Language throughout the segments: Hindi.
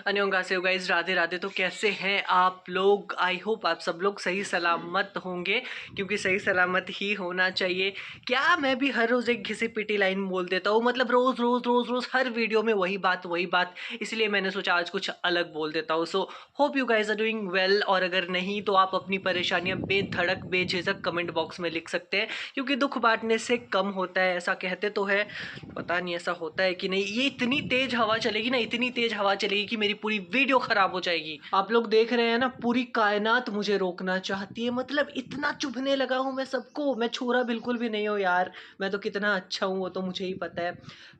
अन्योंगासेयो गाइस, राधे राधे। तो कैसे हैं आप लोग? आई होप आप सब लोग सही सलामत होंगे, क्योंकि सही सलामत ही होना चाहिए। क्या मैं भी हर रोज एक घिसी पिटी लाइन बोल देता हूँ? मतलब रोज रोज रोज रोज हर वीडियो में वही बात, इसलिए मैंने सोचा आज कुछ अलग बोल देता हूँ। So hope you guys are doing well, और अगर नहीं तो आप अपनी परेशानियां बेधड़क बेझिझक कमेंट बॉक्स में लिख सकते हैं, क्योंकि दुख बांटने से कम होता है, ऐसा कहते तो है। पता नहीं ऐसा होता है कि नहीं। ये इतनी तेज हवा चलेगी ना, इतनी तेज हवा चलेगी कि मेरी पूरी वीडियो खराब हो जाएगी। आप लोग देख रहे हैं ना, पूरी कायनात मुझे रोकना चाहती है। मतलब इतना चुभने लगा हूं मैं सबको। मैं छोरा बिल्कुल भी नहीं हूं यार, मैं तो कितना अच्छा हूं वो तो मुझे ही पता है।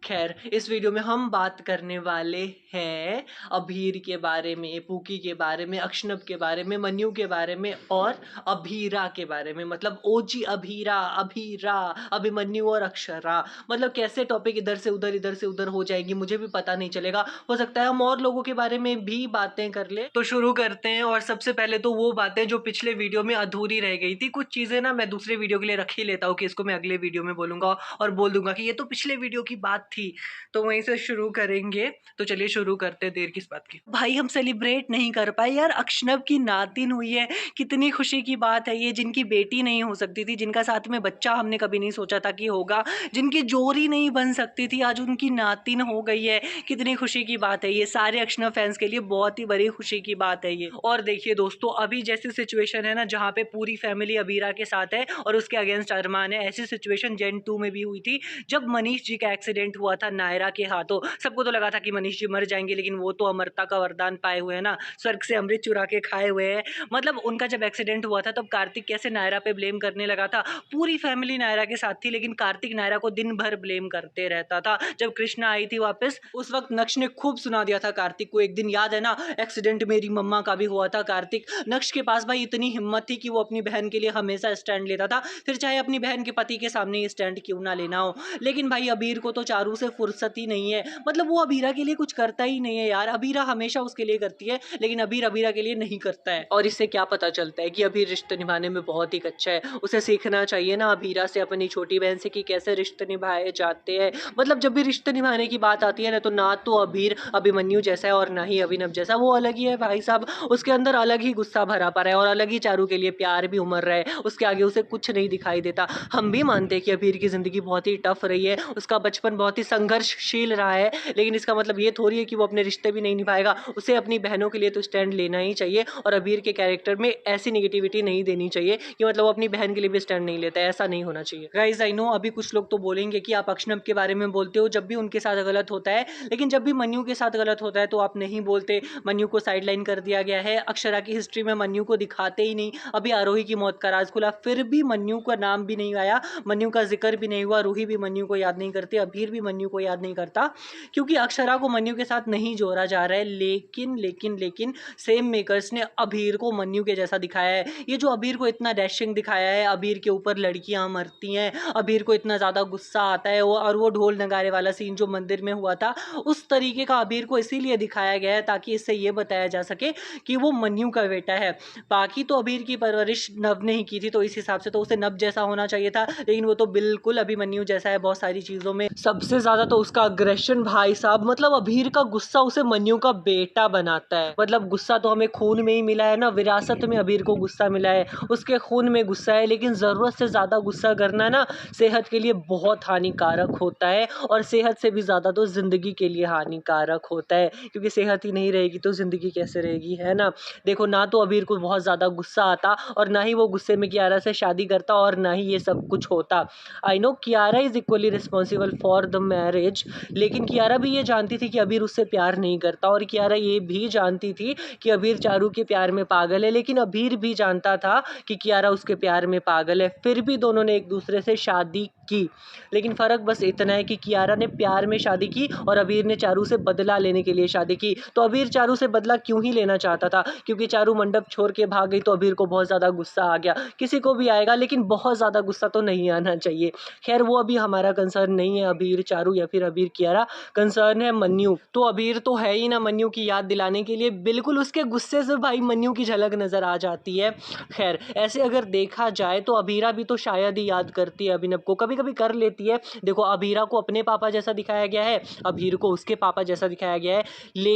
खैर, इस वीडियो में हम बात करने वाले हैं अभीर के बारे में, पूकी के बारे में, अक्षनब के बारे में, मन्यू के बारे में और अभीरा के बारे में। मतलब ओजी अभीरा, अभीरा, अभिमन्यु और अक्षरा। मतलब कैसे टॉपिक इधर से उधर हो जाएगी मुझे भी पता नहीं चलेगा। हो सकता है हम और लोगों के बारे में भी बातें कर ले। तो शुरू करते हैं। और सबसे पहले तो वो बातें जो पिछले वीडियो में अधूरी रह गई थी। कुछ चीजें ना मैं दूसरे वीडियो के लिए रख ही लेता हूँ कि इसको मैं अगले वीडियो में बोलूंगा, और बोल दूंगा कि ये तो पिछले वीडियो की बात थी। तो वहीं से शुरू करेंगे। तो चलिए शुरू करते हैं, देर किस बात की। भाई हम सेलिब्रेट नहीं कर पाए यार, अक्षनब की नातिन हुई है। कितनी खुशी की बात है ये। जिनकी बेटी नहीं हो सकती थी, जिनका साथ में बच्चा हमने कभी नहीं सोचा था कि होगा, जिनकी जोड़ी नहीं बन सकती थी, आज उनकी नातिन हो गई है। कितनी खुशी की बात है ये। सारे अक्षनब फैंस के लिए बहुत ही बड़ी खुशी की बात है ये। और देखिए दोस्तों, अभी जैसी सिचुएशन है ना, जहाँ पे पूरी फैमिली अबीरा के साथ है और उसके अगेंस्ट अरमान है, ऐसी सिचुएशन जेन 2 में भी हुई थी, जब मनीष जी का एक्सीडेंट हुआ था नायरा के हाथों। सबको तो लगा था कि मनीष जी मर जाएंगे, लेकिन वो तो अमरता का वरदान पाए हुए हैं ना, स्वर्ग से अमृत चुरा के खाए हुए हैं। मतलब उनका जब एक्सीडेंट हुआ था तब कार्तिक कैसे नायरा पे ब्लेम करने लगा था। पूरी फैमिली नायरा के साथ थी, लेकिन कार्तिक नायरा को दिन भर ब्लेम करते रहता था। जब कृष्णा आई थी वापस, उस वक्त नक्श ने खूब सुना दिया था कार्तिक को। एक दिन याद है ना, एक्सीडेंट मेरी मम्मा का भी हुआ था। कार्तिक, नक्श के पास भाई इतनी हिम्मत थी कि वो अपनी बहन के लिए हमेशा स्टैंड लेता था, फिर चाहे अपनी बहन के पति के सामने ही स्टैंड क्यों ना लेना हो। लेकिन भाई अबीर को तो चारू से फुर्सत ही नहीं है। मतलब वो अबीरा के लिए कुछ करता ही नहीं है यार। अबीरा हमेशा उसके लिए करती है, लेकिन अबीर अबीरा के लिए नहीं करता है। और इससे क्या पता चलता है कि अबीर रिश्ते निभाने में बहुत ही अच्छा है। उसे सीखना चाहिए ना अबीरा से, अपनी छोटी बहन से, कि कैसे रिश्ते निभाए जाते हैं। मतलब जब भी रिश्ते निभाने की बात आती है ना, तो ना तो अबीर अभिमन्यु जैसा है और ना ही अभिनव जैसा। वो अलग ही है भाई साहब। उसके अंदर अलग ही गुस्सा भरा पड़ा है और अलग ही चारू के लिए प्यार भी उमड़ रहा है। उसके आगे उसे कुछ नहीं दिखाई देता। हम भी मानते हैं कि अबीर की जिंदगी बहुत ही टफ रही है, उसका बचपन बहुत ही संघर्षशील रहा है, लेकिन इसका मतलब ये थोड़ी है कि वो अपने रिश्ते भी नहीं निभाएगा। उसे अपनी बहनों के लिए तो स्टैंड लेना ही चाहिए, और अबीर के कैरेक्टर में ऐसी निगेटिविटी नहीं देनी चाहिए कि मतलब वो अपनी बहन के लिए भी स्टैंड नहीं लेता है। ऐसा नहीं होना चाहिए। गाइस आई नो, अभी कुछ लोग तो बोलेंगे कि आप अक्षनब के बारे में बोलते हो जब भी उनके साथ गलत होता है, लेकिन जब भी मन्यू के साथ गलत होता है तो आप नहीं बोलते। मन्यू को साइडलाइन कर दिया गया है। अक्षरा की हिस्ट्री में मन्यू को दिखाते ही नहीं। अभी आरोही की मौत का राज खुला, फिर भी मन्यू का नाम भी नहीं आया, मन्यू का जिक्र भी नहीं हुआ। रूही भी मन्यू को याद नहीं करती, अबीर भी मन्यू को याद नहीं करता, क्योंकि अक्षरा को मन्यू के साथ नहीं जोड़ा जा रहा है। लेकिन सेम मेकर्स ने अबीर को मन्यू के जैसा दिखाया है। ये जो अबीर को इतना डैशिंग दिखाया है, अबीर के ऊपर लड़कियां मरती हैं, अबीर को इतना ज्यादा गुस्सा आता है, और वो ढोल नगारे वाला सीन जो मंदिर में हुआ था, उस तरीके का अबीर को इसीलिए दिखाया गया है ताकि इससे ये बताया जा सके कि वो मन्यू का बेटा है। बाकी तो अबीर की परवरिश नव ने ही की थी, तो इस हिसाब से तो उसे नव जैसा होना चाहिए था, लेकिन वो तो बिल्कुल अभिमन्यु जैसा है बहुत सारी चीजों में। सबसे ज्यादा तो उसका अग्रेशन भाई साहब। मतलब अबीर का गुस्सा उसे मन्यु का बेटा बनाता है। मतलब गुस्सा तो हमें खून में ही मिला है ना, विरासत में अबीर को गुस्सा मिला है, उसके खून में गुस्सा है। लेकिन जरूरत से ज्यादा गुस्सा करना ना सेहत के लिए बहुत हानिकारक होता है, और सेहत से भी ज्यादा तो जिंदगी के लिए हानिकारक होता है, क्योंकि सेहत ही नहीं रहेगी तो जिंदगी कैसे रहेगी, है ना। देखो, ना तो अबीर को बहुत ज्यादा गुस्सा आता, और ना ही वो गुस्से में कियारा से शादी करता, और ना ही ये सब कुछ होता। I know Kiara is equally responsible for the marriage, लेकिन कियारा भी ये जानती थी कि अबीर उससे प्यार नहीं करता, और कियारा ये भी जानती थी कि अबीर चारू के प्यार में पागल है। लेकिन अबीर भी जानता था कि कियारा उसके प्यार में पागल है, फिर भी दोनों ने एक दूसरे से शादी की। लेकिन फर्क बस इतना है कि कियारा ने प्यार में शादी की और अबीर ने चारू से बदला लेने के लिए शादी की। तो अबीर चारू से बदला क्यों ही लेना चाहता था? क्योंकि चारू मंडप छोड़ के भाग गई, तो अबीर को बहुत ज्यादा गुस्सा आ गया। किसी को भी आएगा, लेकिन बहुत ज्यादा गुस्सा तो नहीं आना चाहिए। खैर, वो अभी हमारा कंसर्न नहीं है, अबीर चारू या फिर अबीर कियारा। कंसर्न है मन्यू। तो अबीर तो है ही ना मन्यू की याद दिलाने के लिए, बिल्कुल उसके गुस्से से भाई मन्यू की झलक नजर आ जाती है। खैर, ऐसे अगर देखा जाए तो अबीरा भी तो शायद ही याद करती है अभिनव को, कभी कभी कर लेती है। देखो, अबीरा को अपने पापा जैसा दिखाया गया है, अबीर को उसके पापा जैसा दिखाया गया है,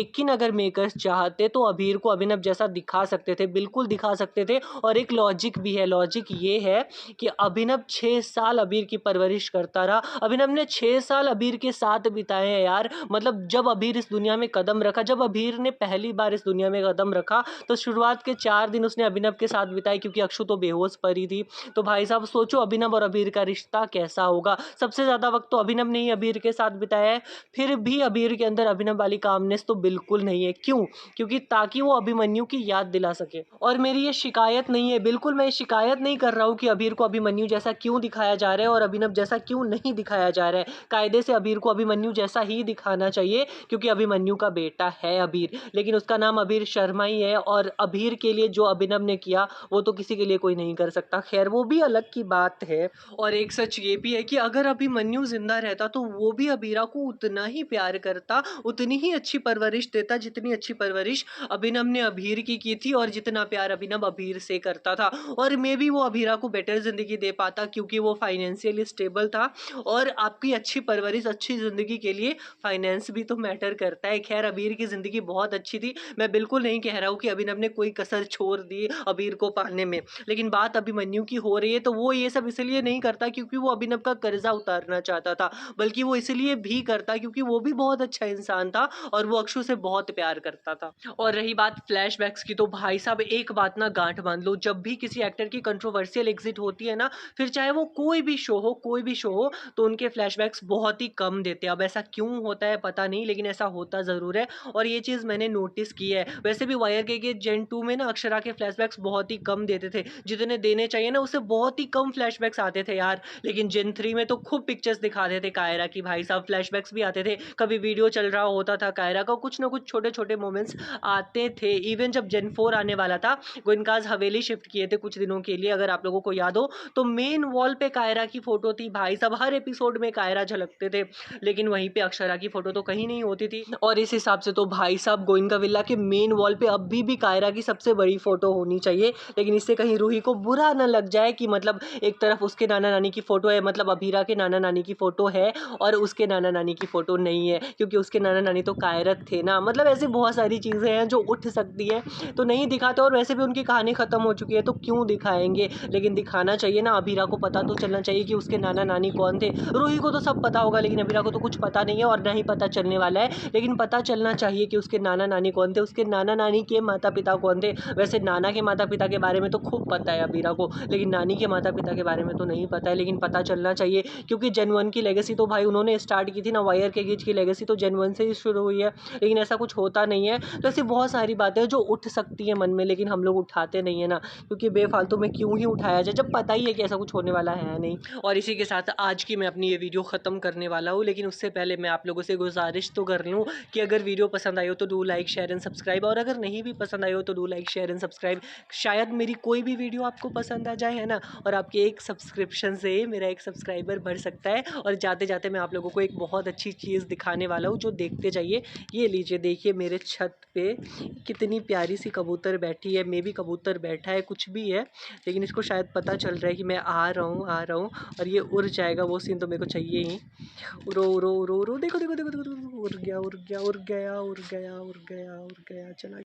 लेकिन अगर मेकर्स चाहते तो अबीर को अभिनव जैसा दिखा सकते थे, बिल्कुल दिखा सकते थे। और एक लॉजिक भी है, लॉजिक ये है कि अभिनव 6 साल अबीर की परवरिश करता रहा। अभिनव ने 6 साल अबीर के साथ बिताए हैं यार। मतलब जब अबीर इस दुनिया में कदम रखा, जब अबीर ने पहली बार इस दुनिया में कदम रखा, तो शुरुआत के 4 दिन उसने अभिनव के साथ बिताए, क्योंकि अक्षु तो बेहोश पड़ी थी। तो भाई साहब सोचो अभिनव और अबीर का रिश्ता कैसा होगा। सबसे ज़्यादा वक्त तो अभिनव ने ही अबीर के साथ बिताया है, फिर भी अबीर के अंदर अभिनव वाली कामनेस तो बिल्कुल नहीं है। क्यों? क्योंकि ताकि वो अभिमन्यु की याद दिला सके। और मेरी ये शिकायत नहीं है, बिल्कुल मैं शिकायत नहीं कर रहा हूँ कि अबीर को अभिमन्यु जैसा क्यों दिखाया जा रहा है और अभिनव जैसा क्यों नहीं दिखाया जा रहा है। कायदे से अबीर को अभिमन्यु जैसा ही दिखाना चाहिए, क्योंकि अभिमन्यु का बेटा है अबीर, लेकिन उसका नाम अबीर शर्मा ही है। और अबीर के लिए जो अभिनव ने किया वो तो किसी के लिए कोई नहीं कर सकता। खैर वो भी अलग की बात है। और एक सच ये भी है कि अगर अभिमन्यु जिंदा रहता तो वो भी अबीरा को उतना ही प्यार करता, उतनी ही अच्छी परवरिश देता जितनी अच्छी परवरिश अभिनव ने अबीर की थी, और जितना प्यार अभिनव अबीर से करता था। और मे भी वो अबीरा को बेटर जिंदगी दे पाता, क्योंकि वो फाइनेंशियली स्टेबल था। और आपकी अच्छी परवरिश, अच्छी जिंदगी के लिए फाइनेंस भी तो मैटर करता है। खैर अबीर की जिंदगी बहुत अच्छी थी, मैं बिल्कुल नहीं कह रहा हूँ कि अभिनव ने कोई कसर छोड़ दी अबीर को पालने में, लेकिन बात अभिमन्यु की हो रही है तो वो ये सब इसलिए नहीं करता क्योंकि वो अभिनव का कर्जा उतारना चाहता था, बल्कि वो इसलिए भी करता क्योंकि वो भी बहुत अच्छा इंसान था और वो अक्षु से बहुत प्यार करता था। और रही बात फ्लैशबैक्स की, तो भाई साहब एक बात ना गांठ बांध लो, जब भी किसी एक्टर की कंट्रोवर्शियल एग्जिट होती है ना, फिर चाहे वो कोई भी शो हो, कोई भी शो हो, तो उनके फ्लैशबैक्स बहुत ही कम देते हैं। अब ऐसा क्यों होता है पता नहीं, लेकिन ऐसा होता ज़रूर है और ये चीज़ मैंने नोटिस की है। वैसे भी वायर के जेन 2 में ना अक्षरा के फ्लैशबैक्स बहुत ही कम देते थे, जितने देने चाहिए ना उससे बहुत ही कम फ्लैशबैक्स आते थे यार। लेकिन जेन 3 में तो खूब पिक्चर्स दिखाते थे कायरा की, भाई साहब फ्लैशबैक्स भी आते थे, कभी वीडियो चल रहा होता था कायरा का, कुछ ना कुछ छोटे छोटे मोमेंट्स आते थे। इवन जब जेन 4 आने वाला था, गोइनकाज हवेली शिफ्ट किए थे कुछ दिनों के लिए, अगर आप लोगों को याद हो, तो मेन वॉल पे कायरा की फोटो थी। भाई साहब हर एपिसोड में कायरा झलकते थे, लेकिन वहीं पे अक्षरा की फोटो तो कहीं नहीं होती थी। और इस हिसाब से तो भाई साहब गोइनका विला के मेन वॉल पे अभी भी कायरा की सबसे बड़ी फोटो होनी चाहिए। लेकिन इससे कहीं रूही को बुरा न लग जाए कि मतलब एक तरफ उसके नाना नानी की फोटो है, मतलब अबीरा के नाना नानी की फोटो है और उसके नाना नानी की फोटो नहीं है, क्योंकि उसके नाना नानी तो कायरत थे ना। मतलब ऐसे बहुत सारी चीज़ें हैं जो उठ सकती हैं तो नहीं दिखाते, और वैसे भी उनकी कहानी ख़त्म हो चुकी है तो क्यों दिखाएंगे। लेकिन दिखाना चाहिए ना, अबीरा को पता तो चलना चाहिए कि उसके नाना नानी कौन थे। रूही को तो सब पता होगा, लेकिन अबीरा को तो कुछ पता नहीं है और ना ही पता चलने वाला है। लेकिन पता चलना चाहिए कि उसके नाना नानी कौन थे, उसके नाना नानी के माता पिता कौन थे। वैसे नाना के माता पिता के बारे में तो खूब पता है अबीरा को, लेकिन नानी के माता पिता के बारे में तो नहीं पता है। लेकिन पता चलना चाहिए, क्योंकि जेन 1 की लेगेसी तो भाई उन्होंने स्टार्ट की थी ना, वायर के गीच की लेगेसी तो जेन 1 से ही शुरू हुई है, लेकिन ऐसा कुछ होता नहीं है। तो ऐसी बहुत सारी बातें हैं जो उठ सकती है मन में, लेकिन हम लोग उठाते नहीं है ना, क्योंकि बेफालतू में क्यों ही उठाया जाए जब पता ही है कि ऐसा कुछ होने वाला है नहीं। और इसी के साथ आज की मैं अपनी ये वीडियो ख़त्म करने वाला हूँ, लेकिन उससे पहले मैं आप लोगों से गुजारिश तो कर लूँ कि अगर वीडियो पसंद आई हो तो do like share and subscribe, और अगर नहीं भी पसंद आई हो तो do like share and subscribe. शायद मेरी कोई भी वीडियो आपको पसंद आ जाए, है ना, और आपके एक सब्सक्रिप्शन से मेरा एक सब्सक्राइबर बढ़ सकता है। और जाते जाते मैं आप लोगों को एक बहुत अच्छी चीज़ दिखाने वाला हूँ जो देखते जाइए। ये लीजिए, देखिए मेरे छत पे कितनी प्यारी सी कबूतर बैठी है, मे भी कबूतर बैठा है, कुछ भी है, लेकिन इसको शायद पता चल रहा है कि मैं आ रहा हूँ आ रहा हूँ, और ये उड़ जाएगा, वो सीन तो मेरे को चाहिए ही। उड़ो उड़ो उड़ो उड़ो, देखो देखो देखो देखो, उड़ गया उड़ गया उड़ गया उड़ गया उड़ गया उड़ गया, चला